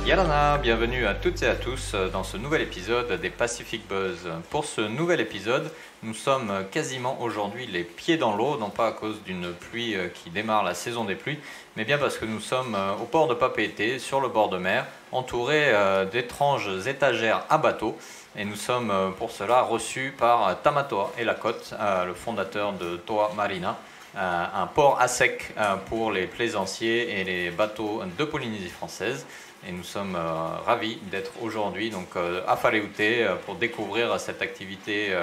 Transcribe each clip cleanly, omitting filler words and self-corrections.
Yalana, bienvenue à toutes et à tous dans ce nouvel épisode des Pacific Buzz. Pour ce nouvel épisode, nous sommes quasiment aujourd'hui les pieds dans l'eau, non pas à cause d'une pluie qui démarre la saison des pluies, mais bien parce que nous sommes au port de Papeete, sur le bord de mer, entourés d'étranges étagères à bateaux. Et nous sommes pour cela reçus par Tamatoa et Lacote, le fondateur de Toa Marina, un port à sec pour les plaisanciers et les bateaux de Polynésie française. Et nous sommes ravis d'être aujourd'hui à Whaleute pour découvrir cette activité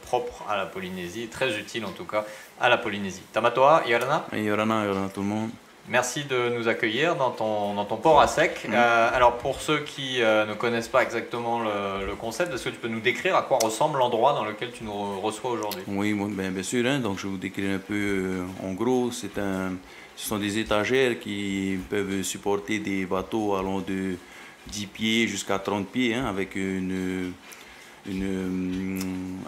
propre à la Polynésie, très utile en tout cas à la Polynésie. Tamatoa, Yorana. Yorana tout le monde. Merci de nous accueillir dans ton port à sec. Alors pour ceux qui ne connaissent pas exactement le concept, est-ce que tu peux nous décrire à quoi ressemble l'endroit dans lequel tu nous reçois aujourd'hui? Oui, bien sûr. Donc je vais vous décrire un peu. En gros, ce sont des étagères qui peuvent supporter des bateaux allant de 10 pieds jusqu'à 30 pieds, avec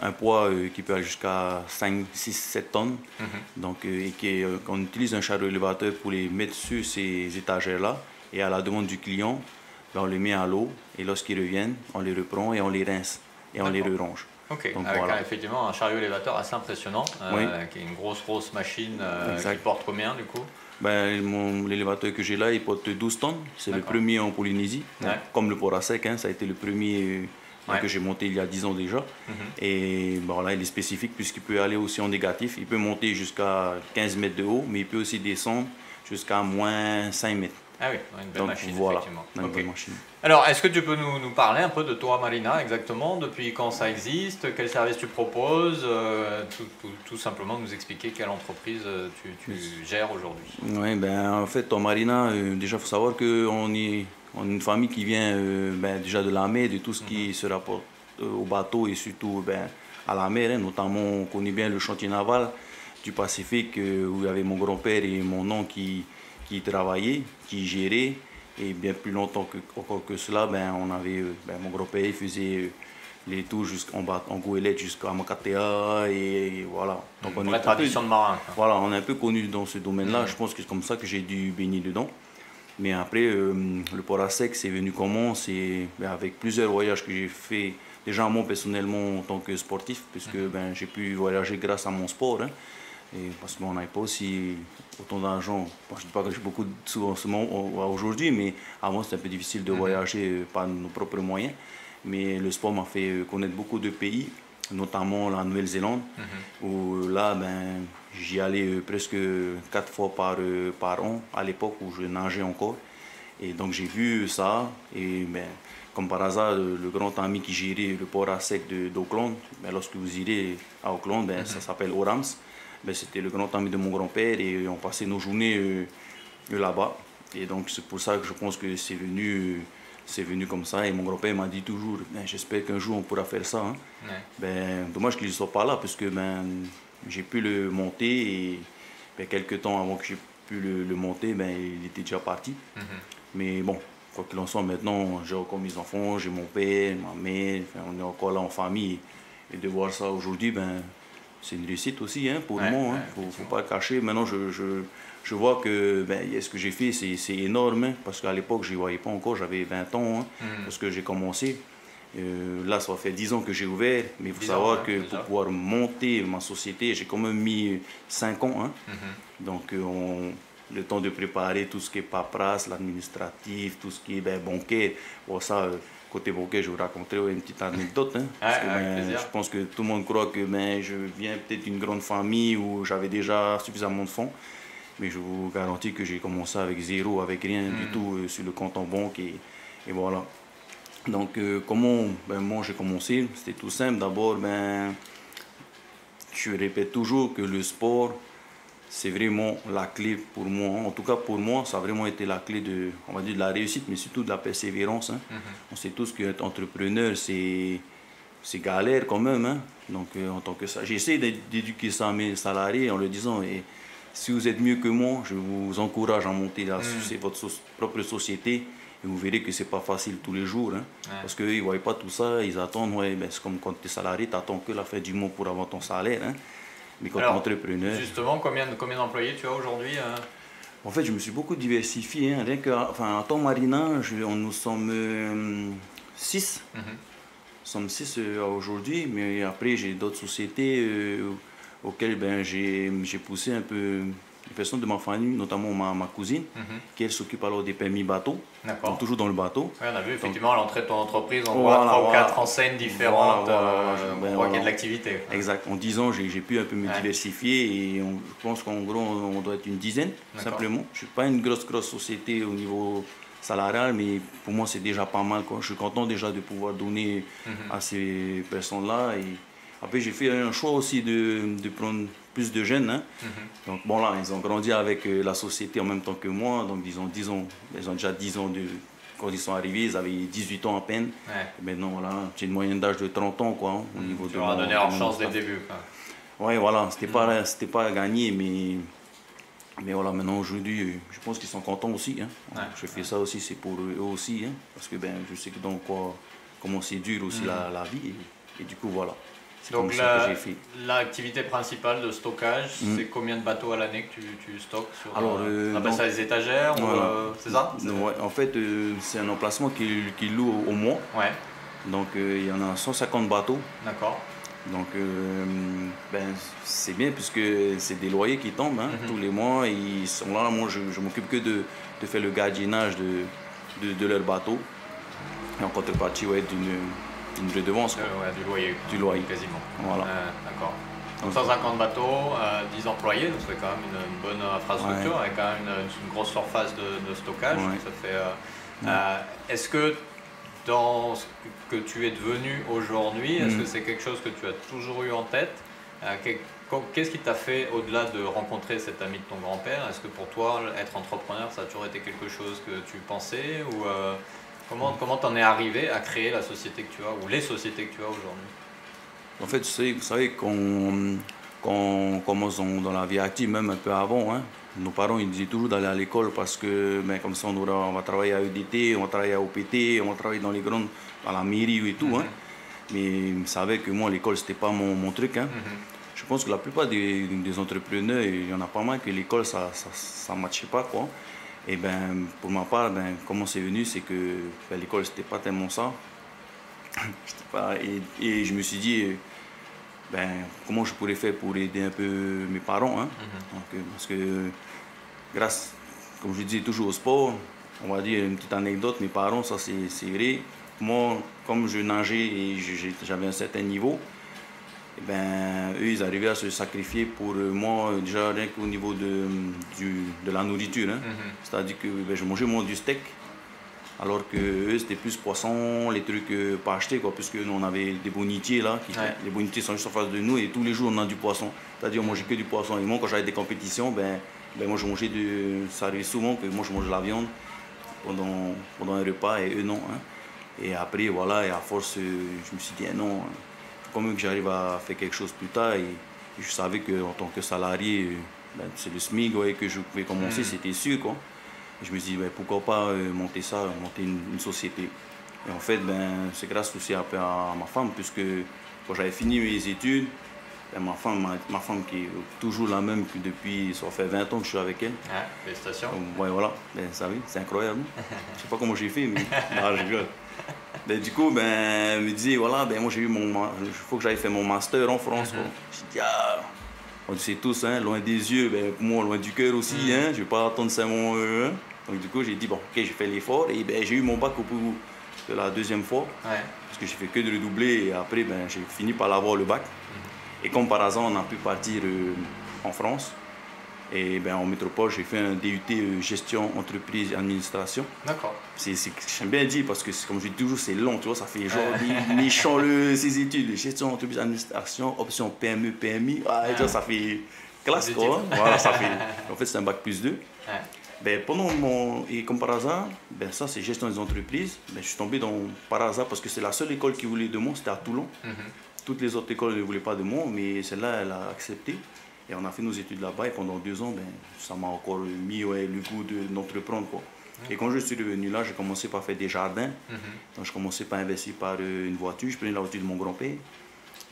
un poids qui peut aller jusqu'à 5, 6, 7 tonnes. Donc, on utilise un chariot élévateur pour les mettre sur ces étagères-là. Et à la demande du client, on les met à l'eau. Et lorsqu'ils reviennent, on les reprend et on les rince. Et on les re-range. Ok, donc, avec effectivement un chariot élévateur assez impressionnant, qui est une grosse machine qui porte combien du coup? L'élévateur que j'ai là, il porte 12 tonnes. C'est le premier en Polynésie. Comme le port à sec, ça a été le premier que j'ai monté il y a 10 ans déjà. Et là, il est spécifique puisqu'il peut aller aussi en négatif. Il peut monter jusqu'à 15 mètres de haut, mais il peut aussi descendre jusqu'à moins 5 mètres. Ah oui, une belle machine, voilà, effectivement. Une belle machine. Alors, est-ce que tu peux nous parler un peu de Toa Marina exactement, depuis quand ça existe, quel service tu proposes, tout simplement nous expliquer quelle entreprise tu gères aujourd'hui? Oui, en fait, Toa Marina, déjà, il faut savoir qu'on est une famille qui vient déjà de la mer, de tout ce qui se rapporte au bateau et surtout à la mer. Notamment, on connaît bien le chantier naval du Pacifique où il y avait mon grand-père et mon oncle qui travaillaient, qui géraient. Et bien plus longtemps encore que cela, on avait, mon grand-père faisait les tours en goélette jusqu'à Makatea et voilà. Donc on est tradition de marin. Voilà, on est un peu connu dans ce domaine-là. Je pense que c'est comme ça que j'ai dû baigner dedans. Mais après, le port à sec, c'est venu comment? C'est avec plusieurs voyages que j'ai fait, déjà moi personnellement en tant que sportif, puisque j'ai pu voyager grâce à mon sport. Et parce qu'on n'avait pas aussi autant d'argent. Je ne dis pas que j'ai beaucoup de sous en ce moment aujourd'hui, mais avant c'était un peu difficile de voyager par nos propres moyens. Mais le sport m'a fait connaître beaucoup de pays, notamment la Nouvelle-Zélande, où là, j'y allais presque 4 fois par an à l'époque où je nageais encore. Et donc j'ai vu ça. Et comme par hasard, le grand ami qui gérait le port à sec d'Auckland, lorsque vous irez à Auckland, ça s'appelle Orams. C'était le grand ami de mon grand-père et on passait nos journées là-bas. Et donc c'est pour ça que je pense que c'est venu comme ça. Et mon grand-père m'a dit toujours, j'espère qu'un jour on pourra faire ça. Dommage qu'il ne soit pas là parce que j'ai pu le monter et quelques temps avant que j'ai pu le monter, il était déjà parti. Mais bon, quoi qu'il en soit, maintenant j'ai encore mes enfants, j'ai mon père, ma mère, on est encore là en famille. Et de voir ça aujourd'hui, c'est une réussite aussi pour moi, faut pas le cacher. Maintenant, je vois que ce que j'ai fait, c'est énorme, parce qu'à l'époque, je ne voyais pas encore, j'avais 20 ans lorsque j'ai commencé. Là, ça va faire 10 ans que j'ai ouvert, mais il faut savoir que pour pouvoir monter ma société, j'ai quand même mis 5 ans. Donc, le temps de préparer tout ce qui est paperasse, l'administratif, tout ce qui est bancaire. Bon, ça, côté bancaire, je vous raconterai une petite anecdote. Parce que, je pense que tout le monde croit que je viens peut-être d'une grande famille où j'avais déjà suffisamment de fonds. Mais je vous garantis que j'ai commencé avec zéro, avec rien du tout sur le compte en banque. Et voilà. Donc, comment moi j'ai commencé? C'était tout simple. D'abord, je répète toujours que le sport, c'est vraiment la clé pour moi. En tout cas, pour moi, ça a vraiment été la clé on va dire, de la réussite, mais surtout de la persévérance. On sait tous qu'être entrepreneur, c'est galère quand même. Donc, en tant que ça, j'essaie d'éduquer ça à mes salariés en leur disant, si vous êtes mieux que moi, je vous encourage à monter votre propre société. Et vous verrez que ce n'est pas facile tous les jours. Parce qu'ils ne voient pas tout ça, ils attendent. C'est comme quand tu es salarié, tu attends que la fin du mois pour avoir ton salaire. Mais quand tu es entrepreneur... Justement, combien d'employés tu as aujourd'hui? En fait, je me suis beaucoup diversifié. Hein. Rien que, enfin, en temps marinage, nous sommes 6. Nous sommes 6 aujourd'hui, mais après, j'ai d'autres sociétés auxquelles ben, j'ai poussé un peu les personnes de ma famille, notamment ma cousine, qui elle s'occupe alors des permis bateau, donc toujours dans le bateau. Ouais, on a vu effectivement à l'entrée de ton entreprise, on voit 3 ou 4 enseignes différentes, on voit qu'il y a de l'activité. Exact, en 10 ans j'ai pu un peu me diversifier et je pense qu'en gros on doit être une dizaine simplement. Je ne suis pas une grosse société au niveau salarial, mais pour moi c'est déjà pas mal, quoi. Je suis content déjà de pouvoir donner à ces personnes-là. Et après j'ai fait un choix aussi de prendre plus de jeunes. Hein. Donc bon là, ils ont grandi avec la société en même temps que moi. Donc ils ont déjà 10 ans quand ils sont arrivés, ils avaient 18 ans à peine. Et maintenant voilà, j'ai une moyenne d'âge de 30 ans quoi, au niveau tu leur as donné leur chance dès le début. Ouais voilà, c'était pas gagné, mais voilà, maintenant aujourd'hui, je pense qu'ils sont contents aussi. Hein. Je fais ça aussi, c'est pour eux aussi, hein, parce que ben, je sais que comment c'est dur aussi la vie. Et du coup voilà. Donc l'activité principale de stockage, c'est combien de bateaux à l'année que tu stockes sur, alors, on appelle ça les étagères, c'est ça? Ouais, en fait, c'est un emplacement qui loue au mois. Ouais. Donc il y en a 150 bateaux. D'accord. Donc ben, c'est bien puisque c'est des loyers qui tombent hein, tous les mois. Ils sont là, moi je m'occupe que de faire le gardiennage de leur bateau. Et en contrepartie, ouais, d'une redevance. Du loyer. Quasiment. Voilà. D'accord. Donc 150 bateaux, 10 employés, donc c'est quand même une bonne infrastructure avec quand même une grosse surface de stockage. Ça fait, est-ce que dans ce que tu es devenu aujourd'hui, est-ce que c'est quelque chose que tu as toujours eu en tête? Qu'est-ce qui t'a fait, au-delà de rencontrer cet ami de ton grand-père, est-ce que pour toi, être entrepreneur, ça a toujours été quelque chose que tu pensais ou comment t'en es arrivé à créer la société que tu as ou les sociétés que tu as aujourd'hui? En fait, vous savez, quand on commence dans la vie active, même un peu avant, hein, nos parents ils disaient toujours d'aller à l'école parce que ben, comme ça on va travailler à EDT, on va travailler à OPT, on va travailler dans la mairie et tout. Hein. Mais ils savaient que moi, l'école, c'était pas mon truc. Hein. Je pense que la plupart des entrepreneurs, il y en a pas mal que l'école, ça ne matchait pas. Quoi. Et ben, pour ma part, ben, comment c'est venu, c'est que ben, l'école, c'était pas tellement ça. Et je me suis dit, ben, comment je pourrais faire pour aider un peu mes parents. Hein. Donc, parce que comme je dis toujours au sport, on va dire une petite anecdote, mes parents, ça c'est vrai. Moi, comme je nageais et j'avais un certain niveau, et ben, eux, ils arrivaient à se sacrifier pour moi, déjà rien qu'au niveau de la nourriture. Hein. C'est-à-dire que ben, je mangeais moins du steak, alors que eux, c'était plus poisson, les trucs pas achetés, quoi, puisque nous, on avait des bonitiers là, les bonitiers sont juste en face de nous et tous les jours, on a du poisson. C'est-à-dire, on mangeait que du poisson. Et moi, quand j'avais des compétitions, ben moi, je mangeais ça arrivait souvent que moi, je mangeais la viande pendant un repas et eux, non. Hein. Et après, voilà, et à force, je me suis dit, non, quand même que j'arrive à faire quelque chose plus tard. Et je savais qu'en tant que salarié, ben, c'est le SMIC que je pouvais commencer, c'était sûr. Quoi. Et je me suis dit, ben, pourquoi pas monter une société. Et en fait, ben, c'est grâce aussi un peu à ma femme, puisque quand j'avais fini mes études, ben, ma femme qui est toujours la même que depuis, ça fait 20 ans que je suis avec elle. Ah, félicitations. Ouais, voilà, ben, ça oui, c'est incroyable. Je sais pas comment j'ai fait, mais je rigole. Ben, du coup, ben, elle me disait, voilà, ben, moi j'ai eu il faut que j'aille faire mon master en France. Je dis, on le sait tous, hein, loin des yeux, ben, pour moi, loin du cœur aussi, hein, je ne vais pas attendre ça mon. Donc du coup, j'ai dit, bon, ok, j'ai fait l'effort et ben, j'ai eu mon bac au bout de la deuxième fois, parce que j'ai fait que de redoubler et après, ben, j'ai fini par l'avoir le bac. Et comme par hasard, on a pu partir en France. Et ben, en métropole, j'ai fait un DUT gestion, entreprise et administration. D'accord. J'aime bien dire parce que, comme je dis toujours, c'est long, tu vois, ça fait genre méchant ces études, gestion, entreprise, administration, option PME, PMI. Ça fait classe, quoi. Voilà, ça fait. En fait, c'est un bac plus 2. Ben, et comme par hasard, ben, ça c'est gestion des entreprises. Ben, je suis tombé par hasard parce que c'est la seule école qui voulait de moi, c'était à Toulon. Toutes les autres écoles ne voulaient pas de moi, mais celle-là, elle a accepté. Et on a fait nos études là-bas et pendant 2 ans, ben, ça m'a encore mis le goût d'entreprendre. Et quand je suis revenu là, j'ai commencé par faire des jardins. Donc je commençais par investir par une voiture. Je prenais la voiture de mon grand-père.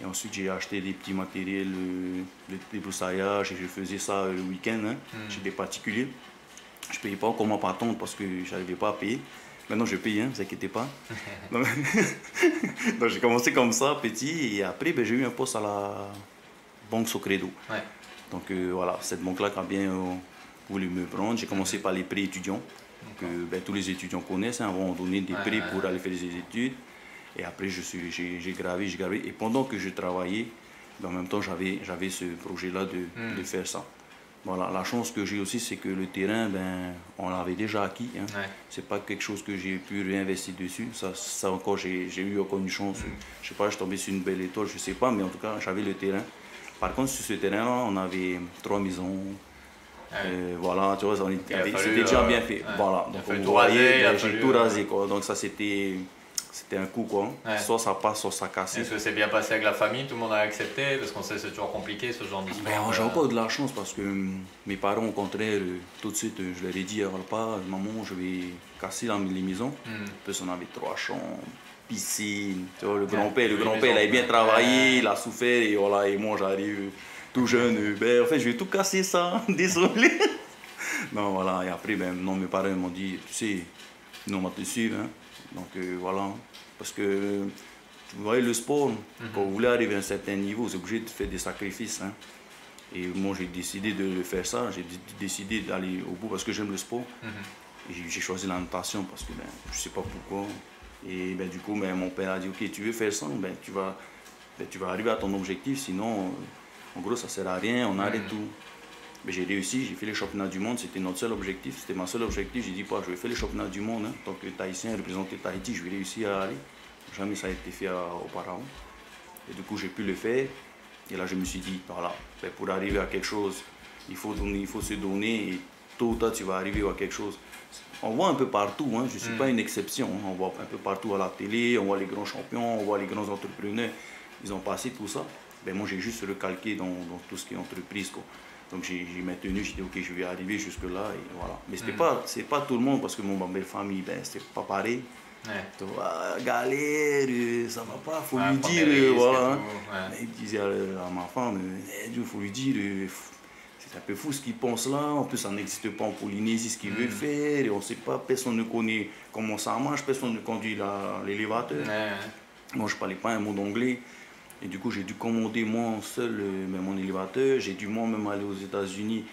Et ensuite, j'ai acheté des petits matériels, des broussaillards, et je faisais ça le week-end chez des particuliers. Je ne payais pas comme ma patronne parce que je n'arrivais pas à payer. Maintenant, je paye, ne vous inquiétez pas. Donc, donc j'ai commencé comme ça, petit, et après, ben, j'ai eu un poste à la banque Socredo. Ouais. Donc voilà, cette banque-là qui a bien voulu me prendre. J'ai commencé par les prêts étudiants, que ben, tous les étudiants connaissent. Hein, on donné des prêts pour aller faire des études. Et après, j'ai gravé. Et pendant que je travaillais, ben, en même temps, j'avais ce projet-là de faire ça. Voilà, la chance que j'ai aussi, c'est que le terrain, ben, on l'avait déjà acquis. Hein. Ouais. C'est pas quelque chose que j'ai pu réinvestir dessus. Ça encore, j'ai eu encore une chance. Je sais pas, je suis tombé sur une belle étoile, je sais pas, mais en tout cas, j'avais le terrain. Par contre, sur ce terrain-là, on avait 3 maisons. Voilà, tu vois, c'était déjà bien fait. Voilà, donc on voyait, j'ai tout rasé, quoi. Donc ça, c'était un coup, quoi. Ouais. Soit ça passe, soit ça casse. Est-ce que c'est bien passé avec la famille? Tout le monde a accepté? Parce qu'on sait que c'est toujours compliqué ce genre d'histoire. Ben, j'ai encore de la chance parce que mes parents, au contraire, tout de suite, je leur ai dit, alors pas, maman, je vais casser les maisons. Parce qu'on avait 3 chambres, piscine. Tu vois, le grand-père, il avait bien travaillé, il a souffert, et voilà, et moi, j'arrive tout jeune. Ben, en fait, je vais tout casser ça, désolé. Non, voilà, et après, ben, non, mes parents m'ont dit, tu sais, nous, on va te suivre. Hein. Donc voilà, parce que vous voyez le sport, quand vous voulez arriver à un certain niveau, c'est obligé de faire des sacrifices. Hein. Et moi j'ai décidé de faire ça, j'ai décidé d'aller au bout parce que j'aime le sport. Et j'ai choisi la natation parce que ben, je ne sais pas pourquoi. Et ben, du coup ben, mon père a dit ok tu veux faire ça, ben, tu vas arriver à ton objectif, sinon en gros ça ne sert à rien, on arrête tout. Mais j'ai réussi, j'ai fait les championnats du monde, c'était notre seul objectif, c'était mon seul objectif. J'ai dit, je vais faire les championnats du monde, hein. Donc Tahitien, représenter Tahiti, je vais réussir à aller. Jamais ça a été fait auparavant. Et du coup, j'ai pu le faire. Et là, je me suis dit, voilà, pour arriver à quelque chose, il faut se donner et tôt ou tard, tu vas arriver à quelque chose. On voit un peu partout, hein, je ne suis pas une exception. Hein. On voit un peu partout à la télé, on voit les grands champions, on voit les grands entrepreneurs. Ils ont passé tout ça. Ben, moi, j'ai juste recalqué dans tout ce qui est entreprise, quoi. Donc j'ai maintenu, j'ai dit ok je vais arriver jusque là et voilà. Mais c'est pas tout le monde parce que mon belle famille, ben c'était pas pareil. Ouais. Tu vois, galère, ça va pas, faut lui dire, voilà. Ouais. Il disait à ma femme, il faut lui dire, c'est un peu fou ce qu'il pense là, en plus ça n'existe pas en Polynésie ce qu'il veut faire, et on sait pas, personne ne connaît comment ça marche, personne ne conduit l'élévateur. Moi je parlais pas un mot d'anglais. Et du coup, j'ai dû commander moi seul mon élévateur. J'ai dû moi-même aller aux États-Unis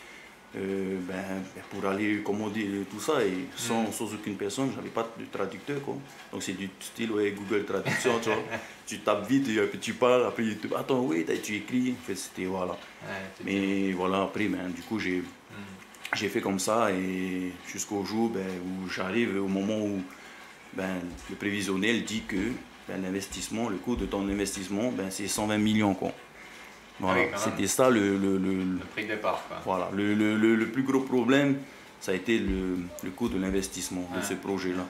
pour aller commander tout ça. Et sans aucune personne, j'avais pas de traducteur, quoi. Donc c'est du style Google Traduction, tu vois. Tu tapes vite et puis tu parles. Après, tu dis, attends, oui, tu écris. En fait, c'était voilà. Mais voilà, après, du coup, j'ai fait comme ça. Et jusqu'au jour où j'arrive, au moment où le prévisionnel dit que l'investissement, le coût de ton investissement, c'est 120 millions. Quoi. Voilà. C'était ça le prix de départ. Quoi. Voilà. Le plus gros problème, ça a été le coût de l'investissement de ce projet-là.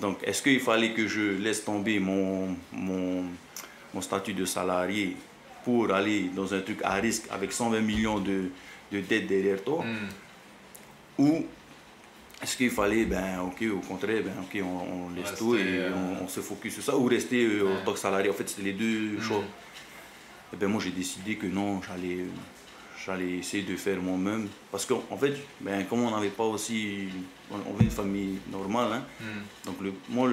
Donc, est-ce qu'il fallait que je laisse tomber mon statut de salarié pour aller dans un truc à risque avec 120 millions de dettes derrière toi ou est-ce qu'il fallait, ok, au contraire, ok, on laisse tout et on se focus sur ça, ou rester en tant que salarié. En fait, c'était les deux choix. Et moi, j'ai décidé que non, j'allais essayer de faire moi-même. Parce qu'en fait, comme on n'avait pas aussi, on vient d'une famille normale, hein, donc moi,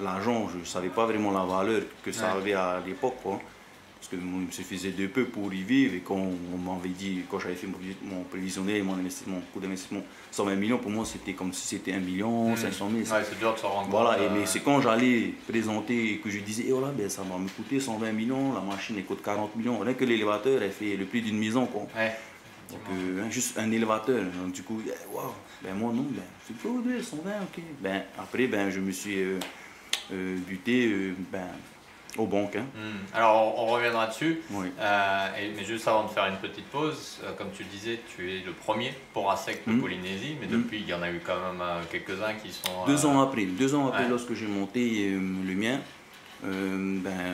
l'argent, je ne savais pas vraiment la valeur que ça avait à l'époque, quoi. Parce que il me suffisait de peu pour y vivre et quand on m'avait dit, quand j'avais fait mon prévisionnel, mon coût d'investissement, 120 millions, pour moi c'était comme si c'était 1 million, 500 000. Ouais, c'est dur de s'en rendre compte. Voilà, mais c'est quand j'allais présenter et que je disais, voilà, ça va me coûter 120 millions, la machine elle coûte 40 millions, rien que l'élévateur elle fait le prix d'une maison. Quoi. Ouais, donc juste un élévateur, donc du coup, wow, moi non, c'est pas 120, ok. Après, je me suis buté, aux banques. Hein. Alors on reviendra dessus, oui. Mais juste avant de faire une petite pause, comme tu le disais, tu es le premier port à sec de Polynésie, mais depuis il y en a eu quand même quelques-uns qui sont... 2 ans après, lorsque j'ai monté le mien,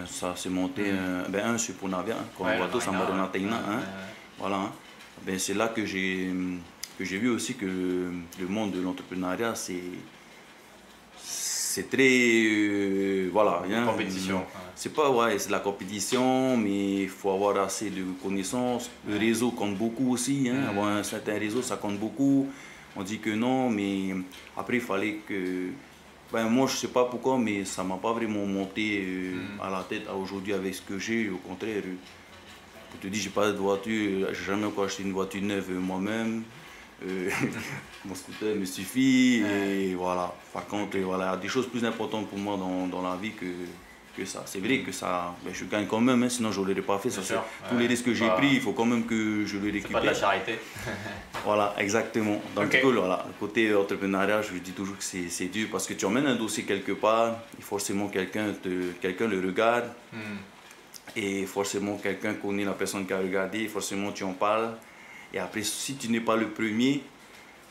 ça s'est monté, un sur Ponavia, quand on voit tous en Maronataina, voilà. Hein. C'est là que j'ai vu aussi que le monde de l'entrepreneuriat, c'est très voilà compétition. C'est pas c'est de la compétition, mais il faut avoir assez de connaissances. Le réseau compte beaucoup aussi, hein. Avoir un certain réseau ça compte beaucoup. on dit que non, mais après il fallait que... Ben, moi je sais pas pourquoi, mais ça m'a pas vraiment monté à la tête aujourd'hui avec ce que j'ai. Au contraire, je te dis, j'ai pas de voiture, j'ai jamais encore acheté une voiture neuve moi-même. Mon scooter me suffit et voilà. Par contre, voilà, il y a des choses plus importantes pour moi dans la vie que ça. C'est vrai que ça, ben, je gagne quand même, hein, sinon je ne l'aurais pas fait. Ça, tous les risques que j'ai pris, il faut quand même que je les récupère. C'est pas de la charité. Voilà, exactement. Donc, du coup, voilà, le côté entrepreneuriat, je dis toujours que c'est dur parce que tu emmènes un dossier quelque part, et forcément quelqu'un le regarde. Et forcément, quelqu'un connaît la personne qui a regardé, forcément, tu en parles. Et après, si tu n'es pas le premier,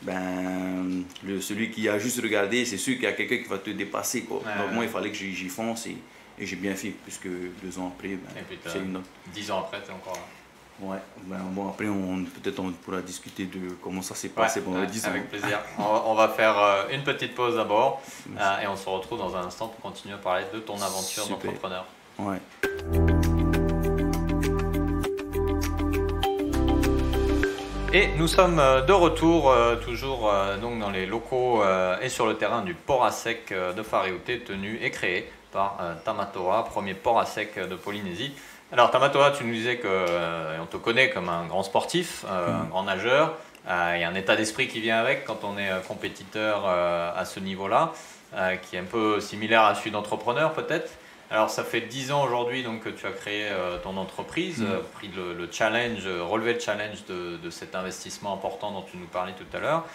ben, celui qui a juste regardé, c'est sûr qu'il y a quelqu'un qui va te dépasser, quoi. Donc, moi, il fallait que j'y fonce et j'ai bien fait, puisque 2 ans après, ben, c'est une autre. 10 ans après, tu es encore là. Ouais, ben, bon, après, peut-être on pourra discuter de comment ça s'est passé pendant les 10 ans. Avec plaisir. On va faire une petite pause d'abord et on se retrouve dans un instant pour continuer à parler de ton aventure d'entrepreneur. Ouais. Et nous sommes de retour, toujours donc dans les locaux et sur le terrain du port à sec de Whareute, tenu et créé par Tamatoa, premier port à sec de Polynésie. Alors Tamatoa, tu nous disais qu'on te connaît comme un grand sportif, un grand nageur. Il y a un état d'esprit qui vient avec quand on est compétiteur à ce niveau-là, qui est un peu similaire à celui d'entrepreneur peut-être. Alors ça fait 10 ans aujourd'hui donc, que tu as créé ton entreprise, pris le challenge, relevé le challenge de cet investissement important dont tu nous parlais tout à l'heure.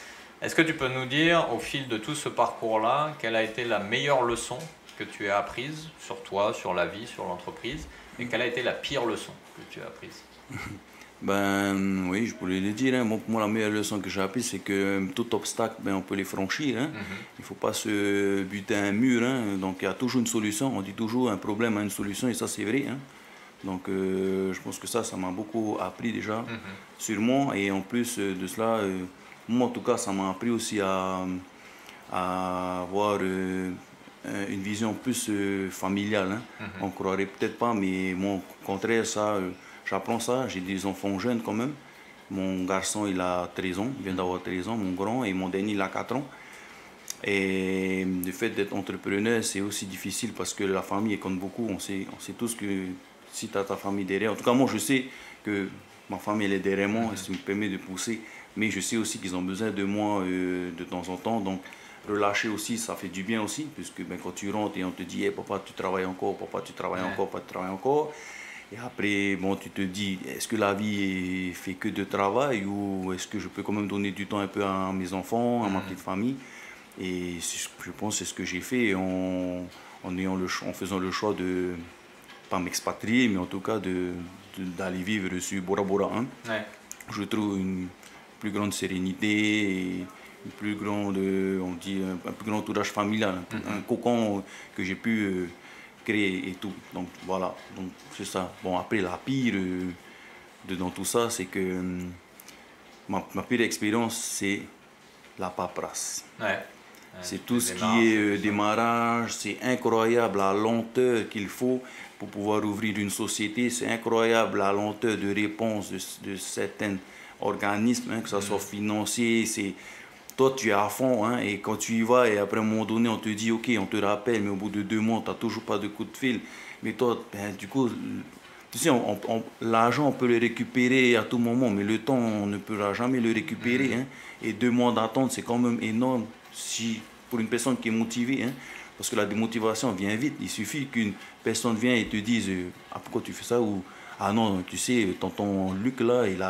Est-ce que tu peux nous dire au fil de tout ce parcours-là, quelle a été la meilleure leçon que tu as apprise sur toi, sur la vie, sur l'entreprise, et quelle a été la pire leçon que tu as apprise? Ben oui, je pourrais le dire. Hein. Moi, pour moi, la meilleure leçon que j'ai apprise, c'est que tout obstacle, ben, on peut les franchir. Hein. Il ne faut pas se buter à un mur. Hein. Donc, il y a toujours une solution. On dit toujours un problème a une solution, et ça, c'est vrai. Hein. Donc, je pense que ça m'a beaucoup appris déjà sur moi. Et en plus de cela, moi, en tout cas, ça m'a appris aussi à avoir une vision plus familiale. Hein. On ne croirait peut-être pas, mais moi, au contraire, ça... J'apprends ça, j'ai des enfants jeunes quand même. Mon garçon, il a 13 ans, il vient d'avoir 13 ans, mon grand, et mon dernier, il a 4 ans. Et le fait d'être entrepreneur, c'est aussi difficile parce que la famille compte beaucoup. On sait tous que si tu as ta famille derrière, en tout cas moi je sais que ma famille elle est derrière moi, et ça me permet de pousser. Mais je sais aussi qu'ils ont besoin de moi de temps en temps. Donc relâcher aussi, ça fait du bien aussi, puisque ben, quand tu rentres et on te dit hey, papa tu travailles encore, papa tu travailles encore, papa tu travailles encore. Et après, bon, tu te dis, est-ce que la vie est fait que de travail ou est-ce que je peux quand même donner du temps un peu à mes enfants, à ma petite famille? Et je pense que c'est ce que j'ai fait en faisant le choix de, pas m'expatrier, mais en tout cas d'aller vivre sur Bora Bora. Hein. Ouais. Je trouve une plus grande sérénité et une plus grande, on dit, un plus grand entourage familial, un cocon que j'ai pu... créer et tout. Donc voilà, donc c'est ça. Bon, après la pire dans tout ça, c'est que ma pire expérience, c'est la paperasse. Ouais. C'est tout ce qui est démarrage, c'est incroyable la lenteur qu'il faut pour pouvoir ouvrir une société, c'est incroyable la lenteur de réponse de certains organismes, hein, que ce soit financier, c'est... Toi, tu es à fond, hein, et quand tu y vas, et après un moment donné, on te dit, ok, on te rappelle, mais au bout de 2 mois, tu n'as toujours pas de coup de fil. Mais toi, ben, du coup, tu sais, l'argent, on peut le récupérer à tout moment, mais le temps, on ne pourra jamais le récupérer. Hein, et 2 mois d'attente, c'est quand même énorme pour une personne qui est motivée. Hein, parce que la démotivation vient vite. Il suffit qu'une personne vienne et te dise, ah, pourquoi tu fais ça ou, ah non, tu sais, tonton Luc, là, il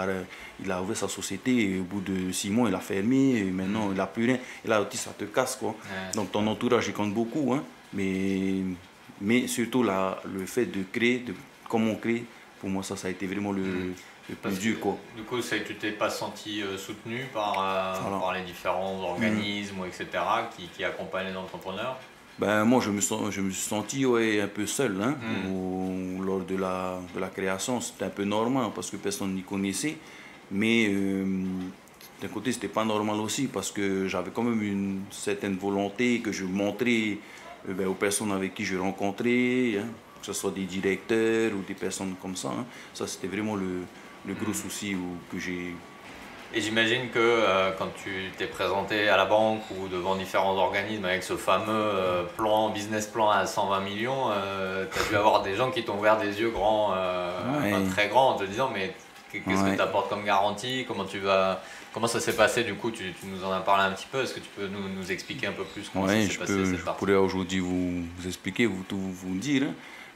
a ouvert sa société, et au bout de 6 mois, il a fermé, et maintenant, il n'a plus rien. Et là, ça te casse, quoi. Ouais. Donc, ton entourage, il compte beaucoup, hein. Mais surtout, le fait de créer, comment on crée, pour moi, ça a été vraiment le plus dur, quoi. Du coup, tu t'es pas senti soutenu par les différents organismes, etc., qui accompagnent les entrepreneurs? Ben, moi, je me suis senti un peu seul. Hein, lors de la création, c'était un peu normal parce que personne n'y connaissait. Mais d'un côté, c'était pas normal aussi parce que j'avais quand même une certaine volonté que je montrais aux personnes avec qui je rencontrais, hein, que ce soit des directeurs ou des personnes comme ça. Hein. Ça, c'était vraiment le gros souci que Et j'imagine que quand tu t'es présenté à la banque ou devant différents organismes avec ce fameux business plan à 120 millions, tu as dû avoir des gens qui t'ont ouvert des yeux grands, Ouais, très grands, en te disant mais qu'est-ce que ouais. tu apportes comme garantie? Comment ça s'est passé du coup? Tu nous en as parlé un petit peu. Est-ce que tu peux nous expliquer un peu plus comment ça Ouais, s'est passé je cette partie? pourrais aujourd'hui vous expliquer, tout vous dire, hein.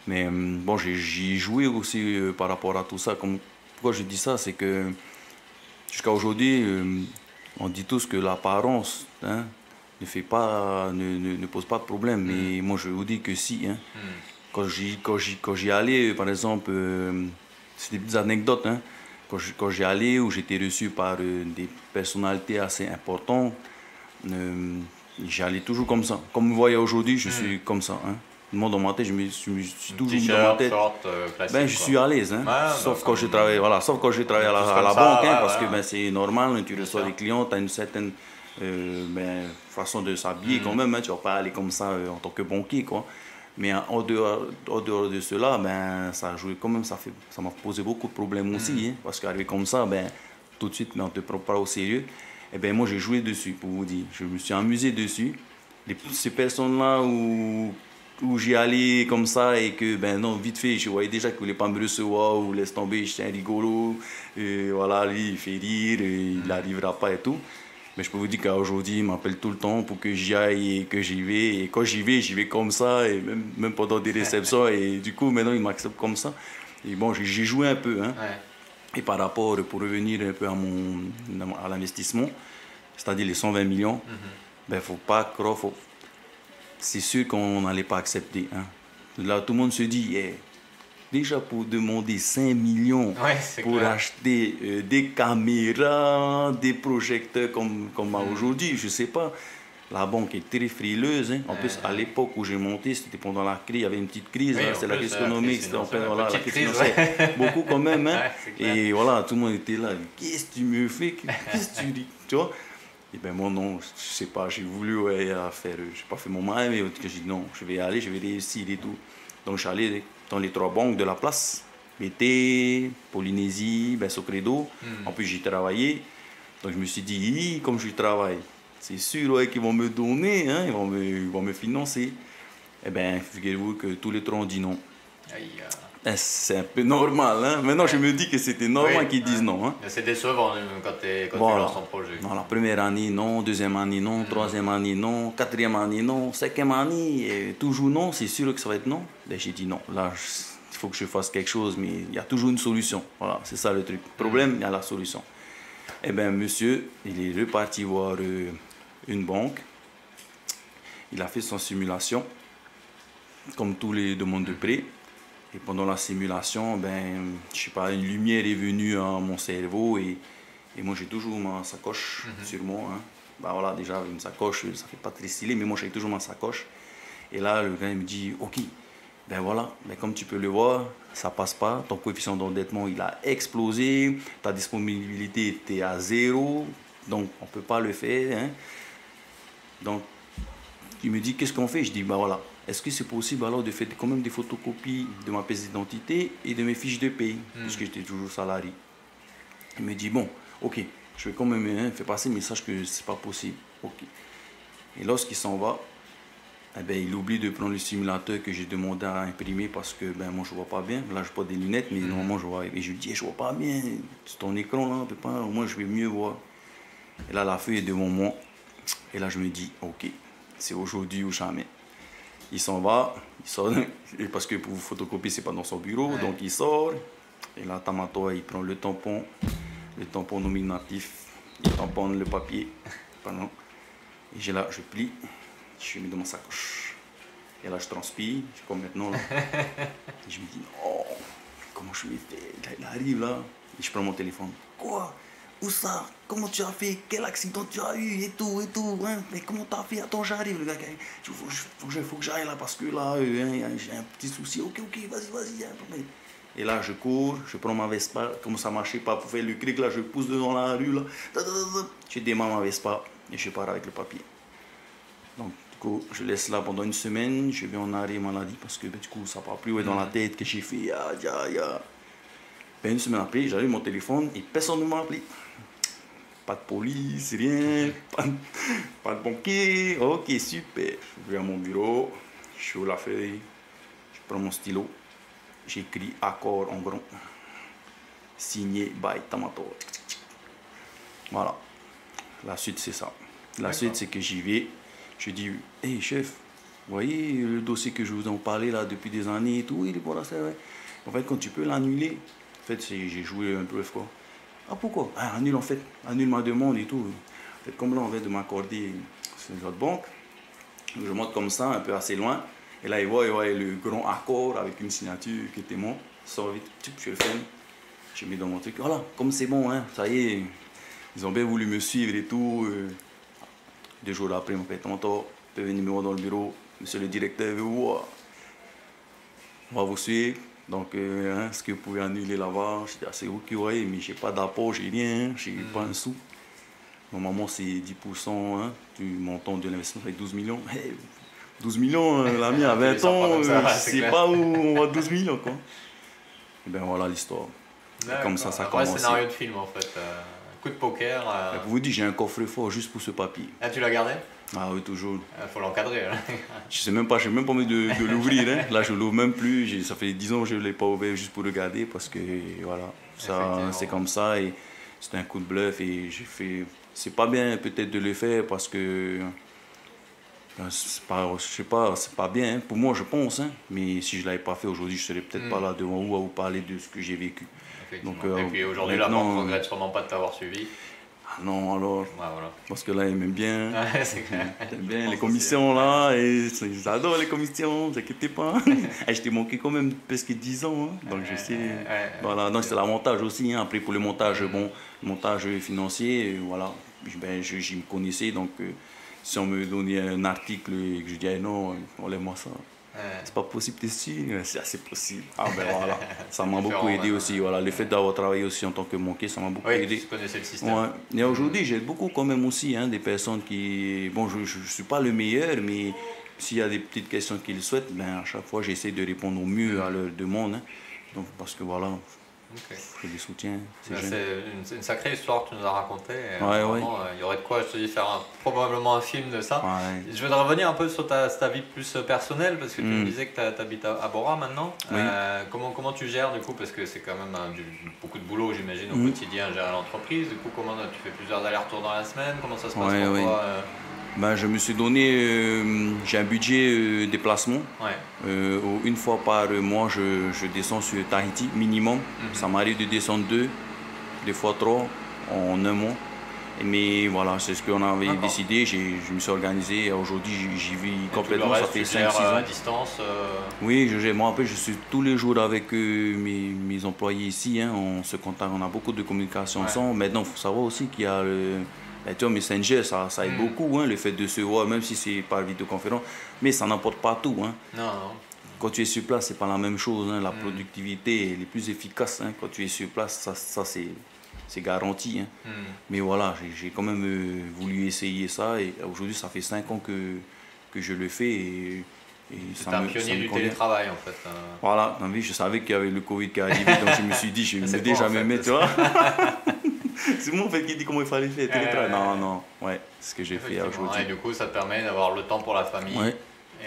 Mais bon, j'y ai joué aussi par rapport à tout ça. Pourquoi je dis ça, c'est que jusqu'à aujourd'hui, on dit tous que l'apparence, hein, ne pose pas de problème. Hmm. Mais moi, je vous dis que si, hein. Hmm. Quand j'y allais, par exemple, c'est des petites anecdotes, hein. Quand j'y allais, où j'étais reçu par des personnalités assez importantes, euh, j'y allais toujours comme ça. Comme vous voyez aujourd'hui, je Hmm. suis comme ça, hein. Moi, dans ma tête, je me suis toujours mis dans ma T-shirt, tête, short, ben, classique je quoi. suis à l'aise, hein. Ouais, bah, Sauf quand comme je travaille, voilà, sauf quand je travaille tous à comme la ça, banque, hein, ouais, parce que voilà. ben, c'est normal, tu Bien reçois sûr. des clients, tu as une certaine ben, façon de s'habiller quand même, hein. Tu vas pas aller comme ça en tant que banquier, quoi. Mais en dehors de cela, ben, ça a joué quand même, ça m'a posé beaucoup de problèmes aussi, hein, parce qu'arriver comme ça, ben, tout de suite, mais on ne te prend pas au sérieux. Et ben, moi, j'ai joué dessus, pour vous dire. Je me suis amusé dessus. Ces personnes-là où j'y allais comme ça et que, ben non, vite fait, je voyais déjà qu'il ne voulait pas me recevoir ou laisse tomber, j'étais un rigolo. Et voilà, lui, il fait rire, et il n'arrivera pas et tout. Mais je peux vous dire qu'aujourd'hui, il m'appelle tout le temps pour que j'y aille et que j'y vais. Et quand j'y vais comme ça, et même pendant des réceptions. Et du coup, maintenant, il m'accepte comme ça. Et bon, j'ai joué un peu, hein. Ouais. Et par rapport, pour revenir un peu à l'investissement, c'est-à-dire les 120 millions, ben, faut pas croire, c'est sûr qu'on n'allait pas accepter, hein. Là, tout le monde se dit, eh, déjà pour demander 5 millions Ouais, c'est pour clair. acheter des caméras, des projecteurs comme aujourd'hui, je sais pas. La banque est très frileuse, hein. En plus, à l'époque où j'ai monté, c'était pendant la crise, il y avait une petite crise, Oui, là, en c'est la plus, crise la économique, crise c'était en plein, financière, voilà, la petite crise crise, financière, beaucoup quand même, hein. Ouais, c'est clair. Et voilà, tout le monde était là, qu'est-ce que tu me fais, qu'est-ce que tu dis, tu vois. Et ben moi non, je sais pas, j'ai voulu ouais, faire, j'ai pas fait mon mal, mais j'ai dit non, je vais y aller, je vais réussir et tout. Donc je suis allé dans les 3 banques de la place, BT, Polynésie, ben, Socredo. En plus j'ai travaillé, donc je me suis dit, comme je travaille, c'est sûr ouais, qu'ils vont me donner, hein, ils vont me financer. Eh bien, figurez-vous que tous les 3 ont dit non. Aïe, C'est un peu normal, hein. Maintenant je ouais. me dis que c'était Oui, normal qu'ils disent ouais. non, hein. Mais c'est décevant quand tu Voilà. lances ton projet. Non, la première année, non. Deuxième année, non. Troisième année, non. Quatrième année, non. Cinquième année, toujours non. C'est sûr que ça va être non. Ben, j'ai dit non. Là, il faut que je fasse quelque chose, mais il y a toujours une solution. Voilà, c'est ça le truc. Problème, il y a la solution. Eh bien, monsieur, il est reparti voir une banque. Il a fait son simulation, comme tous les demandes de prêt. Et pendant la simulation, ben, je sais pas, une lumière est venue à mon cerveau et moi j'ai toujours ma sacoche sur moi, hein. Bah voilà, déjà une sacoche, ça fait pas très stylé, mais moi j'ai toujours ma sacoche. Et là, le gars il me dit, ok, ben voilà, ben comme tu peux le voir, ça passe pas, ton coefficient d'endettement il a explosé, ta disponibilité était à 0, donc on peut pas le faire, hein. Donc il me dit, qu'est-ce qu'on fait? Je dis, bah voilà, est-ce que c'est possible alors de faire quand même des photocopies de ma pièce d'identité et de mes fiches de paye, puisque j'étais toujours salarié. Il me dit, bon, ok, je vais quand même faire passer le message que c'est pas possible. Ok. Et lorsqu'il s'en va, eh ben, il oublie de prendre le simulateur que j'ai demandé à imprimer parce que ben, moi je vois pas bien. Là je porte des lunettes, mais normalement je vois. Et je lui dis, je vois pas bien, c'est ton écran là, peut pas, moi je vais mieux voir. Et là la feuille est devant moi. Et là je me dis, ok, c'est aujourd'hui ou jamais. Il s'en va, il sort, et parce que pour vous photocopier, c'est pas dans son bureau, Ouais. donc il sort, et là, Tamatoa, il prend le tampon nominatif, il tamponne le papier, pardon, et j'ai là, je plie, je mets dans ma sacoche, et là, je transpire, comme maintenant, là, et je me dis, oh, comment je vais faire, il arrive là, et je prends mon téléphone, quoi? Où ça? Comment tu as fait? Quel accident tu as eu? Et tout, hein? Mais comment tu as fait? Attends, j'arrive, le gars. Il faut que j'aille là parce que là, hein, j'ai un petit souci. Ok, vas-y. Hein. Et là, je cours, je prends ma Vespa. Comme ça marchait pas pour faire le cric, là, je pousse dans la rue, là. Je démarre ma Vespa et je pars avec le papier. Donc, du coup, je laisse là pendant une semaine. Je vais en arrêt maladie parce que, du coup, ça part plus dans la tête que j'ai fait. Ben, une semaine après, j'allume mon téléphone et personne ne m'a appelé. pas de police, rien, pas de banquier. Ok, super. Je vais à mon bureau, je suis la feuille, je prends mon stylo, j'écris accord en grand, signé by Tamator. Voilà. La suite, c'est ça. La suite, c'est que j'y vais. Je dis, hey chef, vous voyez le dossier que je vous en parlais là depuis des années et tout, il est pour la série. En fait, quand tu peux l'annuler, en fait, j'ai joué un peu quoi. Ah pourquoi? Ah, annule en fait, annule ma demande et tout. En fait, comme là, on vient de m'accorder sur une autre banque, je monte comme ça, un peu assez loin. Et là, il voit le grand accord avec une signature qui était mon. Sors vite, je le ferme. Je mets dans mon truc. Voilà, comme c'est bon, hein, ça y est. Ils ont bien voulu me suivre et tout. 2 jours après, ils m'ont fait tantôt, vous pouvez venir me voir dans le bureau. Monsieur le directeur veut vous voir. On va vous suivre. Donc, est-ce que vous pouvez annuler là-bas? Je dis, ah, c'est vous qui voyez, mais je n'ai pas d'apport, j'ai rien, je n'ai pas un sou. Normalement, c'est 10% du montant de l'investissement, avec 12 millions. Hey, 12 millions, l'ami à 20 ans, je ne sais pas où on va 12 millions. Quoi. Et bien voilà l'histoire. Comme ça a commencé. Un scénario de film en fait. Coup de poker. Pour vous dire, j'ai un coffre-fort juste pour ce papier. Ah, tu l'as gardé? Ah oui, toujours. Il faut l'encadrer. Je ne sais même pas envie de l'ouvrir. Hein. Là, je ne l'ouvre même plus. Ça fait 10 ans que je ne l'ai pas ouvert juste pour le garder parce que voilà, c'est comme ça. Et c'était un coup de bluff et j'ai fait. C'est pas bien peut-être de le faire parce que. Je sais pas, c'est pas bien. Hein. Pour moi, je pense. Hein. Mais si je ne l'avais pas fait aujourd'hui, je ne serais peut-être pas là devant vous à vous parler de ce que j'ai vécu. Donc, et puis aujourd'hui, la banque ne regrette sûrement pas de t'avoir suivi. Non, alors, ouais, voilà. Parce que là, ils m'aiment bien. C'est clair. Ils aiment bien les commissions, là, et ils adorent les commissions, ne vous inquiétez pas. Et je t'ai manqué quand même presque 10 ans, hein, donc je sais. Voilà, donc c'est l'avantage aussi, hein. Après pour le montage, bon, le montage financier, voilà, j'y me connaissais, donc si on me donnait un article et que je disais non, enlève-moi ça. C'est pas possible, t'es sûr? C'est assez possible. Ah ben voilà, ça m'a beaucoup aidé aussi. Voilà, le fait d'avoir travaillé aussi en tant que banquier, ça m'a beaucoup aidé. Tu connaissais le système. Ouais. Et aujourd'hui, j'aide beaucoup quand même aussi hein, des personnes qui... Bon, je ne suis pas le meilleur, mais s'il y a des petites questions qu'ils souhaitent, ben, à chaque fois, j'essaie de répondre au mieux à leurs demandes. Hein. Donc, parce que voilà, c'est des soutiens. C'est une sacrée histoire que tu nous as racontée. Il y aurait de quoi, je te dis, faire probablement un film de ça. Ouais. Je voudrais revenir un peu sur ta vie plus personnelle, parce que tu me disais que tu habites à Bora maintenant. Oui. Comment tu gères du coup? Parce que c'est quand même beaucoup de boulot, j'imagine, au quotidien, gérer l'entreprise. Du coup, comment tu fais plusieurs allers-retours dans la semaine? Comment ça se passe pour toi Ben, je me suis donné, j'ai un budget déplacement. Une fois par mois, je descends sur Tahiti, minimum. Ça m'arrive de descendre 2 fois 3 en un mois. Mais voilà, c'est ce qu'on avait décidé. Je me suis organisé. Aujourd'hui, j'y vis complètement. Ça fait 5-6 ans. À distance Oui, moi, après, je suis tous les jours avec mes employés ici. Hein. On se contacte, on a beaucoup de communication ensemble. Maintenant, il faut savoir aussi qu'il y a tu vois, Messenger, ça aide beaucoup, hein, le fait de se voir, même si c'est par vidéoconférence, mais ça n'emporte pas tout. Hein. Non. Quand tu es sur place, c'est pas la même chose. Hein. La productivité est plus efficace hein. Quand tu es sur place, ça c'est garanti. Hein. Mais voilà, j'ai quand même voulu essayer ça et aujourd'hui, ça fait 5 ans que je le fais. Et c'est un pionnier du télétravail en fait. Voilà, je savais qu'il y avait le Covid qui arrivait, donc je me suis dit, je ne vais déjà me mettre, tu vois. C'est moi en fait qui dit comment il fallait faire télétravail. Non, ouais, c'est ce que j'ai fait aujourd'hui. Et du coup, ça te permet d'avoir le temps pour la famille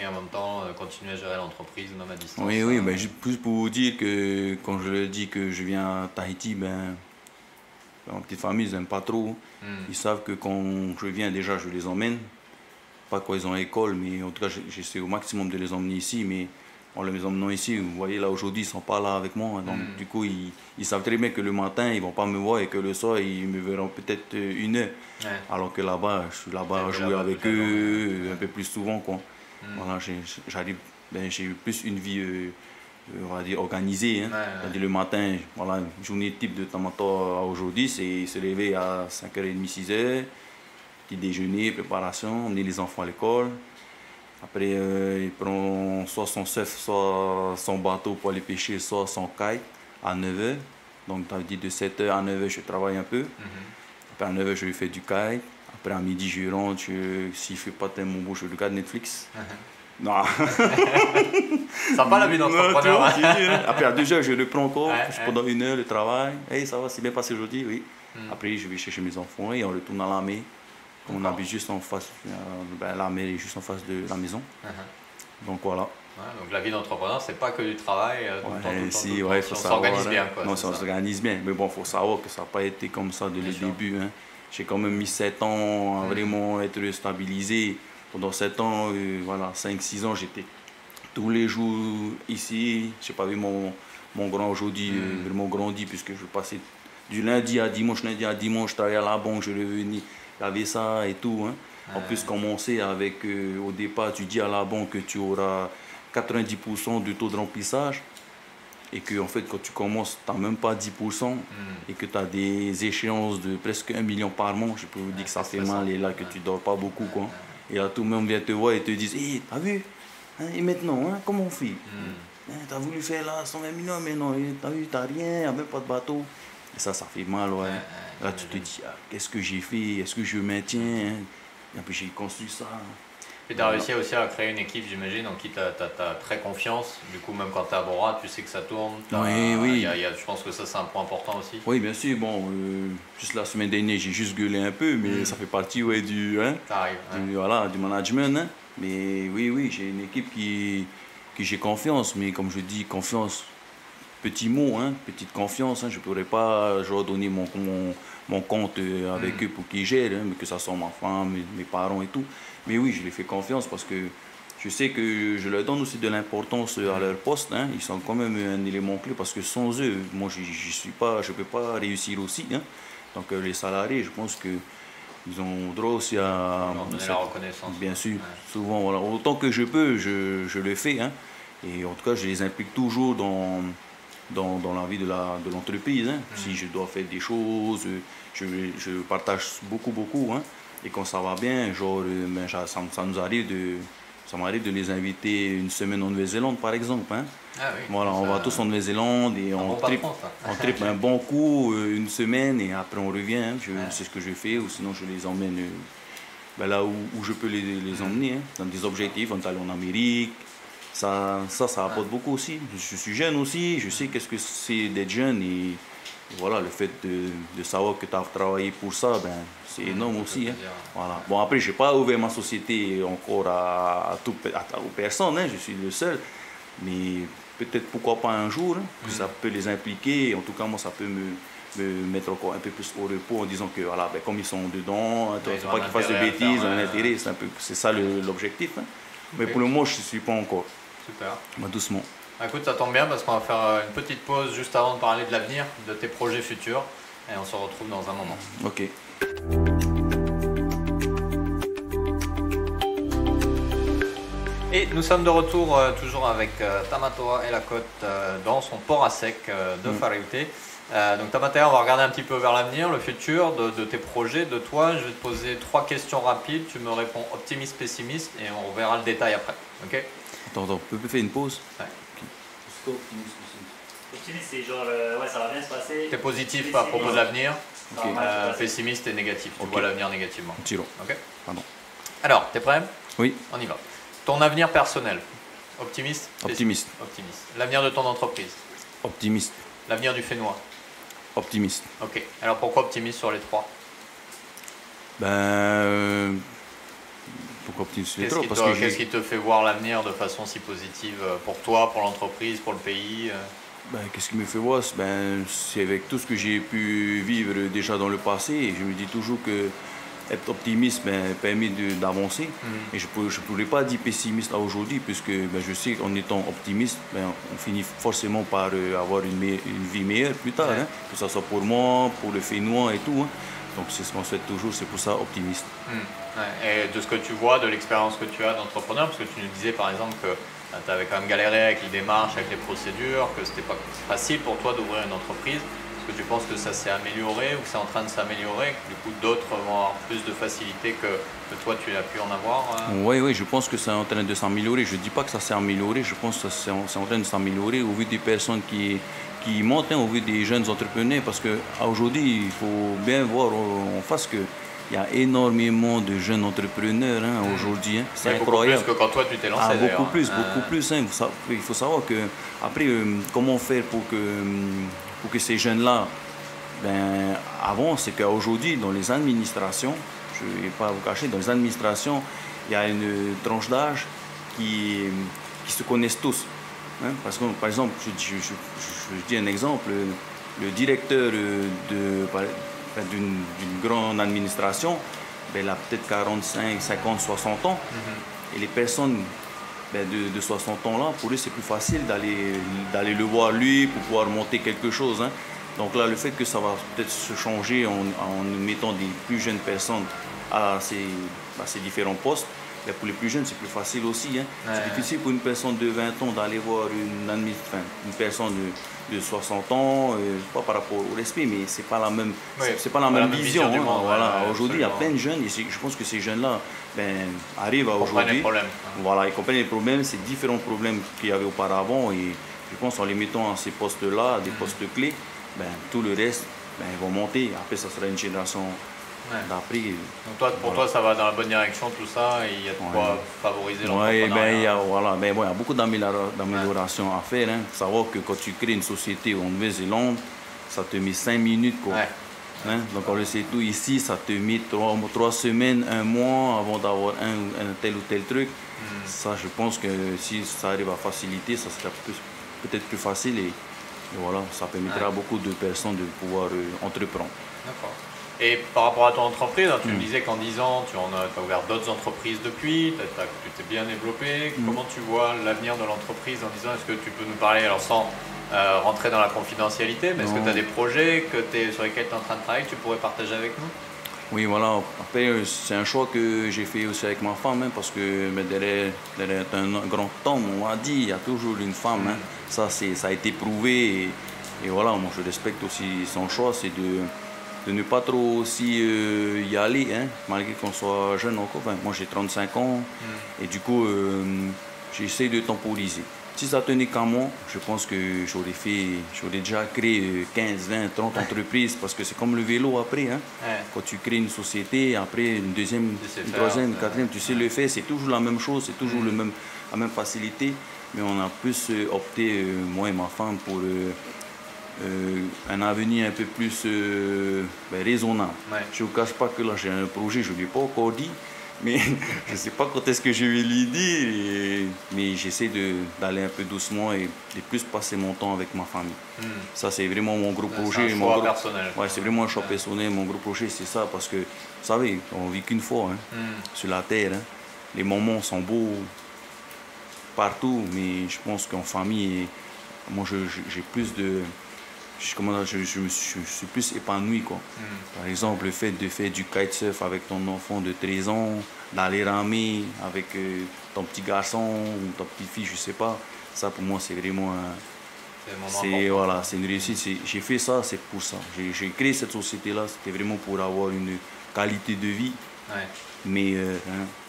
et en même temps continuer à gérer l'entreprise même à distance. Oui, ben, plus pour vous dire que quand je leur dis que je viens à Tahiti, ma petite famille, ils n'aiment pas trop. Ils savent que quand je viens, déjà, je les emmène. Pas quand ils ont école, mais en tout cas, j'essaie au maximum de les emmener ici. Mais en les emmenant ici, vous voyez, là aujourd'hui, ils ne sont pas là avec moi. Donc, du coup, ils savent très bien que le matin, ils ne vont pas me voir et que le soir, ils me verront peut-être 1 heure. Alors que là-bas, je suis là-bas à jouer avec eux un peu plus souvent. Quoi. Voilà, j'ai plus une vie on va dire organisée. Hein. Le matin, voilà, une journée type de Tamator aujourd'hui, c'est se lever à 5h30, 6h, petit déjeuner, préparation, emmener les enfants à l'école. Après, il prend soit son surf, soit son bateau pour aller pêcher, soit son kite à 9h. Donc, tu as dit de 7h à 9h, je travaille un peu. Après, à 9h, je lui fais du kite. Après, à midi, je rentre. S'il ne fait pas tellement beau, je regarde Netflix. Non. Sympa la vie d'entrepreneur. Après, à 2 heures, je reprends encore. Pendant 1 heure, le travail. Hey, ça va, c'est bien passé aujourd'hui, oui. Après, je vais chercher mes enfants et on retourne à la mer. On habite juste en face, la mer est juste en face de la maison. Donc voilà. Ouais, donc la vie d'entrepreneur, c'est pas que du travail. Faut on s'organise bien. Quoi, non, on s'organise bien. Mais bon, il faut savoir que ça n'a pas été comme ça dès le début. Hein. J'ai quand même mis 7 ans à vraiment être stabilisé. Pendant 7 ans, voilà, 5-6 ans, j'étais tous les jours ici. Je n'ai pas vu mon grand aujourd'hui vraiment grandi puisque je passais du lundi à dimanche, je travaillais à la banque, je revenais, j'avais ça et tout. Hein. En plus, commencer avec, au départ, tu dis à la banque que tu auras 90% du taux de remplissage et que en fait, quand tu commences, tu n'as même pas 10% et que tu as des échéances de presque 1 million par mois. Je peux vous dire que ça fait mal et là que tu ne dors pas beaucoup. Quoi. Et là, tout le monde vient te voir et te dit hey, t'as vu hein, et maintenant, hein, comment on fait t'as voulu faire là 120 millions, mais non, t'as vu, t'as rien, même pas de bateau. Et ça fait mal, ouais. Là, tu te dis, qu'est-ce que j'ai fait? Est-ce que je maintiens hein? Et puis j'ai construit ça. Et tu as réussi aussi à créer une équipe, j'imagine, en qui tu as très confiance. Du coup, même quand tu es à Bora, tu sais que ça tourne. Oui. Je pense que ça, c'est un point important aussi. Oui, bien sûr. Bon, juste la semaine dernière, j'ai juste gueulé un peu, mais ça fait partie du management. Hein. Mais oui, j'ai une équipe qui j'ai confiance. Mais comme je dis, confiance, petit mot, hein, petite confiance. Hein, je ne pourrais pas donner mon compte avec eux pour qu'ils gèrent, hein, mais que ça soit ma femme, mes parents et tout. Mais oui, je les fais confiance parce que je sais que je leur donne aussi de l'importance à leur poste. Hein. Ils sont quand même un élément clé parce que sans eux, moi, je ne peux pas réussir aussi. Hein. Donc les salariés, je pense qu'ils ont droit aussi à la reconnaissance. Bien sûr, souvent, voilà. Autant que je peux, je le fais. Hein. Et en tout cas, je les implique toujours dans la vie de l'entreprise. Hein. Si je dois faire des choses, je partage beaucoup. Hein. Et quand ça va bien, genre, ça m'arrive de les inviter une semaine en Nouvelle-Zélande, par exemple. Hein. Ah oui, voilà, on va tous en Nouvelle-Zélande et on tripe un bon coup, une semaine, et après on revient. Hein. C'est ce que je fais, ou sinon je les emmène là où je peux les emmener, hein, dans des objectifs. On est allé en Amérique. Ça apporte beaucoup aussi. Je suis jeune aussi, je sais qu'est-ce que c'est d'être jeune et voilà, le fait de savoir que tu as travaillé pour ça, c'est énorme aussi. Hein. Voilà. Bon, après, je n'ai pas ouvert ma société encore aux personnes, hein, je suis le seul, mais peut-être pourquoi pas un jour, hein, que ça peut les impliquer. En tout cas, moi, ça peut me mettre encore un peu plus au repos en disant que voilà, comme ils sont dedans, il ne faut pas qu'ils fassent de bêtises, un intérêt, c'est ça l'objectif. Hein. Mais pour le moment, je ne suis pas encore. Super. Doucement. Écoute, ça tombe bien parce qu'on va faire une petite pause juste avant de parler de l'avenir, de tes projets futurs. Et on se retrouve dans un moment. Ok. Et nous sommes de retour toujours avec Tamatoa et la côte dans son port à sec de Whareute. Donc Tamatoa, on va regarder un petit peu vers l'avenir, le futur de tes projets, de toi. Je vais te poser 3 questions rapides. Tu me réponds optimiste, pessimiste et on verra le détail après. Ok? Attends, on peut faire une pause? Ouais. Optimiste, c'est genre, ça va bien se passer. Tu es positif à propos de l'avenir, Okay. Pessimiste et négatif. Tu vois l'avenir négativement. Tiro. Ok. Pardon. Alors, t'es prêt? Oui. On y va. Ton avenir personnel, optimiste? Optimiste. Optimiste. L'avenir de ton entreprise? Optimiste. L'avenir du Fénois? Optimiste. Ok. Alors pourquoi optimiste sur les 3? Pourquoi optimiste sur les Qu'est-ce 3? qu'est-ce qui te fait voir l'avenir de façon si positive pour toi, pour l'entreprise, pour le pays? Qu'est-ce qui me fait voir? C'est avec tout ce que j'ai pu vivre déjà dans le passé. Et je me dis toujours que être optimiste permet d'avancer. Et je ne pourrais pas dire pessimiste à aujourd'hui, puisque je sais qu'en étant optimiste, on finit forcément par avoir une vie meilleure plus tard. Hein, que ce soit pour moi, pour le Fénois et tout. Hein. Donc c'est ce qu'on souhaite toujours, c'est pour ça optimiste. Ouais. Et de ce que tu vois, de l'expérience que tu as d'entrepreneur, parce que tu nous disais par exemple que tu avais quand même galéré avec les démarches, avec les procédures, que c'était pas facile pour toi d'ouvrir une entreprise. Est-ce que tu penses que ça s'est amélioré ou que c'est en train de s'améliorer, que du coup d'autres vont avoir plus de facilité que toi tu as pu en avoir? Oui, je pense que c'est en train de s'améliorer. Je ne dis pas que ça s'est amélioré, je pense que c'est en train de s'améliorer au vu des personnes qui montent, au vu des jeunes entrepreneurs, parce qu'aujourd'hui, il faut bien voir en face que il y a énormément de jeunes entrepreneurs aujourd'hui. C'est incroyable. Beaucoup plus que quand toi tu t'es lancé. Beaucoup plus. Il faut savoir que après, comment faire pour que ces jeunes-là, avant, c'est qu'aujourd'hui, dans les administrations, je ne vais pas vous cacher, dans les administrations, il y a une tranche d'âge qui se connaissent tous. Parce que, par exemple, je dis un exemple, le directeur d'une grande administration, il a peut-être 45, 50, 60 ans. Et les personnes de 60 ans là, pour eux c'est plus facile d'aller le voir lui pour pouvoir monter quelque chose. Donc là, le fait que ça va peut-être se changer en mettant des plus jeunes personnes à ces différents postes, pour les plus jeunes, c'est plus facile aussi. C'est difficile pour une personne de 20 ans d'aller voir une personne de 60 ans, pas par rapport au respect, mais c'est pas la même, c'est pas la même vision. Aujourd'hui, il y a plein de jeunes, et je pense que ces jeunes-là arrivent à aujourd'hui. Ils comprennent les problèmes, c'est différents problèmes qu'il y avait auparavant, et je pense qu'en les mettant à ces postes-là, des postes clés, tout le reste, ils vont monter. Après, ça sera une génération. Donc pour toi, ça va dans la bonne direction, tout ça, et il y a de quoi favoriser l'entrepreneuriat. Il y a beaucoup d'améliorations à faire. Il faut savoir que quand tu crées une société en Nouvelle-Zélande, ça te met 5 minutes. Donc on le sait tout ici, ça te met 3 semaines, 1 mois avant d'avoir un tel ou tel truc. Ça, je pense que si ça arrive à faciliter, ça sera peut-être plus facile, et voilà, ça permettra à beaucoup de personnes de pouvoir entreprendre. D'accord. Et par rapport à ton entreprise, tu me disais qu'en 10 ans, tu as ouvert d'autres entreprises depuis, tu t'es bien développé. Comment tu vois l'avenir de l'entreprise en 10 ans? Est-ce que tu peux nous parler, alors sans rentrer dans la confidentialité, mais est-ce que tu as des projets sur lesquels tu es en train de travailler que tu pourrais partager avec nous? Oui, voilà. Après, c'est un choix que j'ai fait aussi avec ma femme, parce que derrière un grand homme, on m'a dit, il y a toujours une femme. Ça a été prouvé. Et voilà, moi je respecte aussi son choix, c'est de ne pas trop aussi y aller, malgré qu'on soit jeune encore. Moi j'ai 35 ans et du coup j'essaie de temporiser. Si ça tenait qu'à moi, je pense que j'aurais déjà créé 15, 20, 30 entreprises, parce que c'est comme le vélo après. Quand tu crées une société, après une deuxième, une troisième, une quatrième, tu sais le faire, c'est toujours la même chose, c'est toujours la même facilité. Mais on a plus opté, moi et ma femme, pour un avenir un peu plus raisonnable. Je ne vous cache pas que là j'ai un projet, je ne l'ai pas encore dit, mais je ne sais pas quand est-ce que je vais lui dire, mais j'essaie d'aller un peu doucement et de plus passer mon temps avec ma famille. Ça, c'est vraiment mon gros projet. C'est un choix personnel. C'est vraiment un choix personnel. Mon gros projet, c'est ça, parce que, vous savez, on ne vit qu'une fois sur la terre. Les moments sont beaux partout, mais je pense qu'en famille, moi j'ai plus de... je suis plus épanoui, quoi. Par exemple, le fait de faire du kitesurf avec ton enfant de 13 ans, d'aller ramer avec ton petit garçon ou ta petite fille, je sais pas, ça pour moi c'est vraiment c'est une réussite. J'ai fait ça, c'est pour ça. J'ai créé cette société-là, c'était vraiment pour avoir une qualité de vie. Mais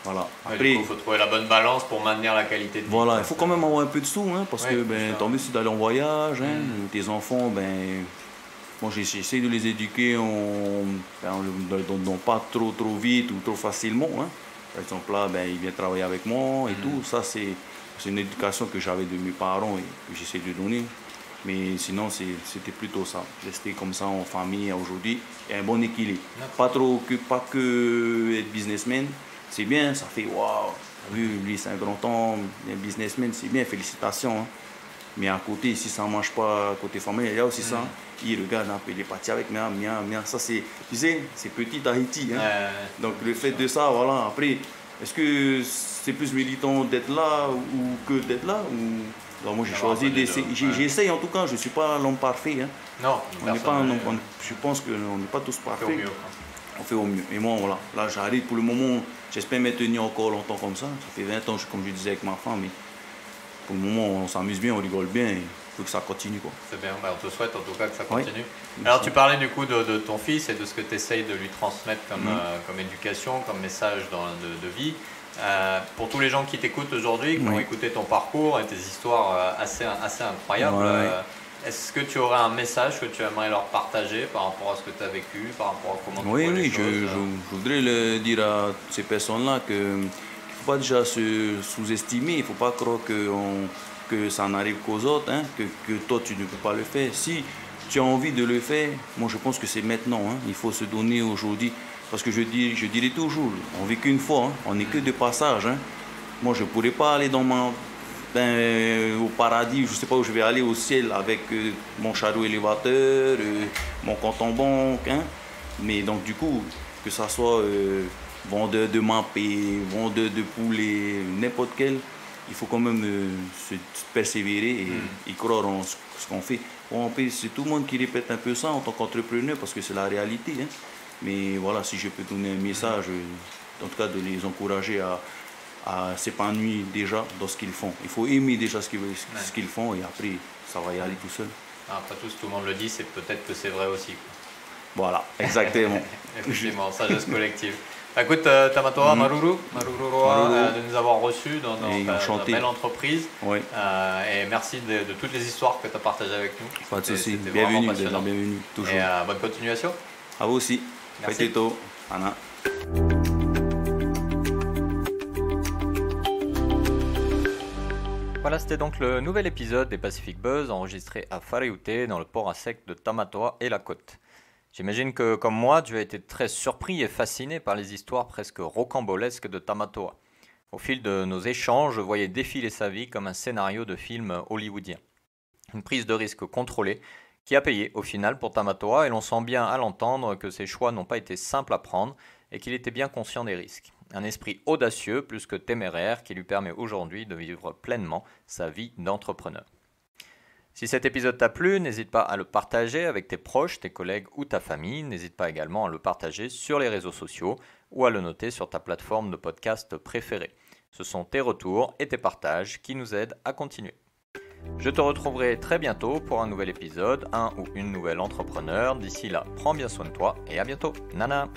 voilà. Après, il faut trouver la bonne balance pour maintenir la qualité de vie. Voilà, il faut quand même avoir un peu de sous, parce que tant mieux si d'aller en voyage, tes enfants, moi j'essaie de les éduquer pas trop vite ou trop facilement. Par exemple là, il vient travailler avec moi et tout. Ça c'est une éducation que j'avais de mes parents et que j'essaie de donner. Mais sinon, c'était plutôt ça. Rester comme ça en famille aujourd'hui et un bon équilibre. Pas que être businessman. C'est bien, ça fait waouh. Lui, c'est un grand homme, un businessman, c'est bien, félicitations. Mais à côté, si ça ne marche pas, côté famille, il y a aussi ça. Il regarde un peu, il est parti avec moi. Ça, c'est, tu sais, c'est petit Tahiti. Donc, le fait de ça, voilà. Après, est-ce que c'est plus militant d'être là ou que d'être là Alors moi j'ai choisi d'essayer, j'essaye en tout cas, je ne suis pas l'homme parfait. Non, je pense qu'on n'est pas tous parfaits. On fait au mieux. Et moi voilà, là j'arrive pour le moment, j'espère me tenir encore longtemps comme ça. Ça fait 20 ans, comme je disais avec ma femme, mais pour le moment on s'amuse bien, on rigole bien, et il faut que ça continue. C'est bien, on te souhaite en tout cas que ça continue. Alors tu parlais du coup de ton fils et de ce que tu essayes de lui transmettre comme éducation, comme message de vie. Pour tous les gens qui t'écoutent aujourd'hui, qui ont écouté ton parcours et tes histoires assez incroyables, Est-ce que tu aurais un message que tu aimerais leur partager par rapport à ce que tu as vécu, par rapport à comment tu vois les choses? Je voudrais le dire à ces personnes-là qu'il ne faut pas déjà se sous-estimer, il ne faut pas croire que ça n'arrive qu'aux autres, hein, que toi tu ne peux pas le faire. Si tu as envie de le faire, moi je pense que c'est maintenant, hein, il faut se donner aujourd'hui. Parce que je dirais toujours, on vit qu'une fois, hein, on n'est que de passage. Hein. Moi je ne pourrais pas aller au paradis, je ne sais pas où je vais aller, au ciel avec mon chariot élévateur, mon compte en banque. Hein. Mais donc du coup, que ça soit vendeur de mappé, vendeur de poulet, n'importe quel, il faut quand même se persévérer et croire en ce qu'on fait. Bon, c'est tout le monde qui répète un peu ça en tant qu'entrepreneur parce que c'est la réalité. Hein. Mais voilà, si je peux donner un message, en tout cas de les encourager à s'épanouir déjà dans ce qu'ils font. Il faut aimer déjà ce qu'ils font et après, ça va y aller tout seul. Après tout le monde le dit, c'est peut-être que c'est vrai aussi. Voilà, exactement. Effectivement, sagesse collective. Écoute, Tamatoa, Maruru de nous avoir reçus dans ta belle entreprise. Oui. Et merci de toutes les histoires que tu as partagées avec nous. Pas de souci. Bienvenue, toujours. Et bonne continuation. À vous aussi. Merci. Anna. Voilà, c'était donc le nouvel épisode des Pacific Buzz enregistré à Whareute dans le port à sec de Tamatoa et la côte. J'imagine que, comme moi, tu as été très surpris et fasciné par les histoires presque rocambolesques de Tamatoa. Au fil de nos échanges, je voyais défiler sa vie comme un scénario de film hollywoodien. Une prise de risque contrôlée qui a payé au final pour Tamatoa et l'on sent bien à l'entendre que ses choix n'ont pas été simples à prendre et qu'il était bien conscient des risques. Un esprit audacieux plus que téméraire qui lui permet aujourd'hui de vivre pleinement sa vie d'entrepreneur. Si cet épisode t'a plu, n'hésite pas à le partager avec tes proches, tes collègues ou ta famille. N'hésite pas également à le partager sur les réseaux sociaux ou à le noter sur ta plateforme de podcast préférée. Ce sont tes retours et tes partages qui nous aident à continuer. Je te retrouverai très bientôt pour un nouvel épisode, un ou une nouvelle entrepreneur. D'ici là, prends bien soin de toi et à bientôt. Nana!